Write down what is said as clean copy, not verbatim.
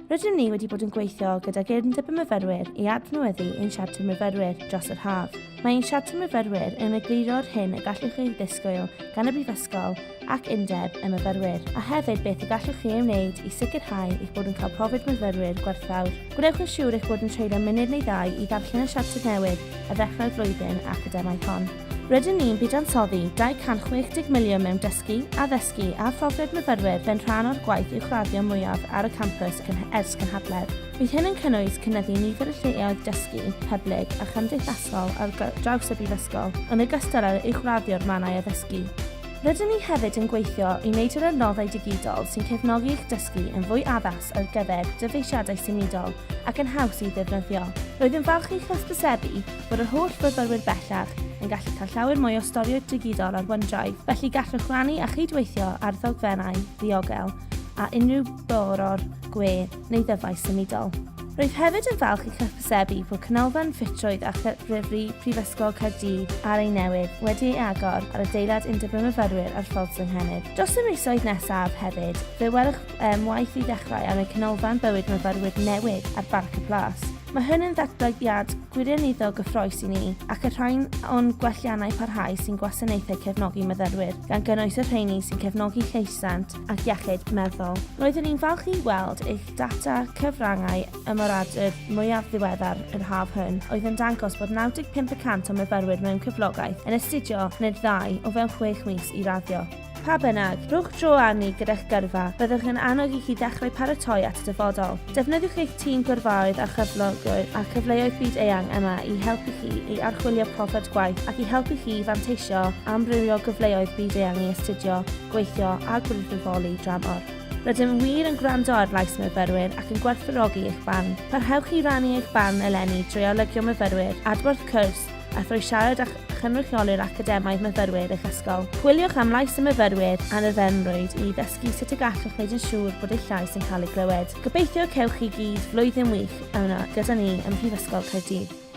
Rydym ni wedi bod yn gweithio gydag undeb y myfyrwyr i adnewyddu ein siarter myfyrwyr dros yr haf. Mae ein siarter myfyrwyr yn egluro'r hyn y gallwch chi ddisgwyl gan y Brifysgol ac undeb y myfyrwyr, a hefyd beth y gallwch chi ei wneud i sicrhau eich bod yn cael profiad myfyrwyr gwerthfawr. Gwnewch yn siŵr eich bod yn treulio munud neu ddau i ddarllen y siarter newydd a ddechrau'r flwyddyn academaidd hon. Rydym ni'n buddsoddi £260 miliwn mewn dysgu, addysgu a phrofiad myfyrwyr fe'n rhan o'r gwaith uwchraddio mwyaf ar y campws ers cynhadledd. Bydd hyn yn cynnwys cynyddu nifer y lleoedd dysgu, hyblyg a chymdeithasol ar draws y Brifysgol, yn ogystal â'r uwchraddio'r mannau addysgu. Rydym ni hefyd yn gweithio i wneud yr adnoddau digidol sy'n cefnogi eich dysgu yn fwy addas ar gyfer dyfeisiadau symudol ac yn haws i ddefnyddio. Roedd yn falch i'ch hysbysebu bod yr holl fyfyrwyr bellach yn gallu cael llawer mwy o storiau digidol ar OneDrive, felly gallwch rannu a chydweithio ar ddogfennau ddiogel a unrhyw boror, gwe neu ddyfais symudol. Rwyf hefyd yn falch i'ch hysbysebu bod canolfan ffitrwydd a chyrfru Prifysgol Caerdydd ar ei newydd wedi ei agor ar adeilad undeb y myfyrwyr ar Ffordd Llanghenid. Dros y misoedd nesaf hefyd, fe welwch waith i ddechrau am y canolfan bywyd myfyrwyr newydd ar Barc y Plas. Mae hyn yn ddatblygiad gwirioneddol gyffrous i ni ac y rhain o'n gwelliannau parhaus sy'n gwasanaethau cefnogi myfyrwyr, gan gynnwys y rheini sy'n cefnogi lleisant ac iechyd meddwl. Roeddwn ni'n falch i weld eich data cyfrangau ymoradwr mwyaf ddiweddar yr haf hwn oedd yn dangos bod 95% o myfyrwyr mewn cyflogaeth yn astudio nid 2 o fewn 6 mis i raddio. Pa bynnag, rhowch dro arni gyda'ch gyrfa, byddwch yn annog i chi ddechrau paratoi at y dyfodol. Defnyddiwch eich tîm gyrfaoedd a chyflogwyr a cyfleoedd byd-eang yma i helpu chi i archwilio profiad gwaith ac i helpu chi fanteisio amrywio gyfleoedd byd-eang i astudio, gweithio a gwirfoddoli dramor. Rydym wir yn gwrando ar lais myfyrwyr ac yn gwerthfawrogi eich barn. Parhewch i rannu eich barn eleni drwy olygio myfyrwyr, adborth cwrs a thrwy siarad â chynrychiolwyr academaidd myfyrwyr eich ysgol. Chwiliwch am lais y myfyrwyr anerfynrwyd i ddysgu sut y gallwch wneud yn siŵr bod eich llais yn cael ei glywed. Gobeithio cewch chi gyd flwyddyn wych yna gyda ni ym Mhrifysgol Caerdydd.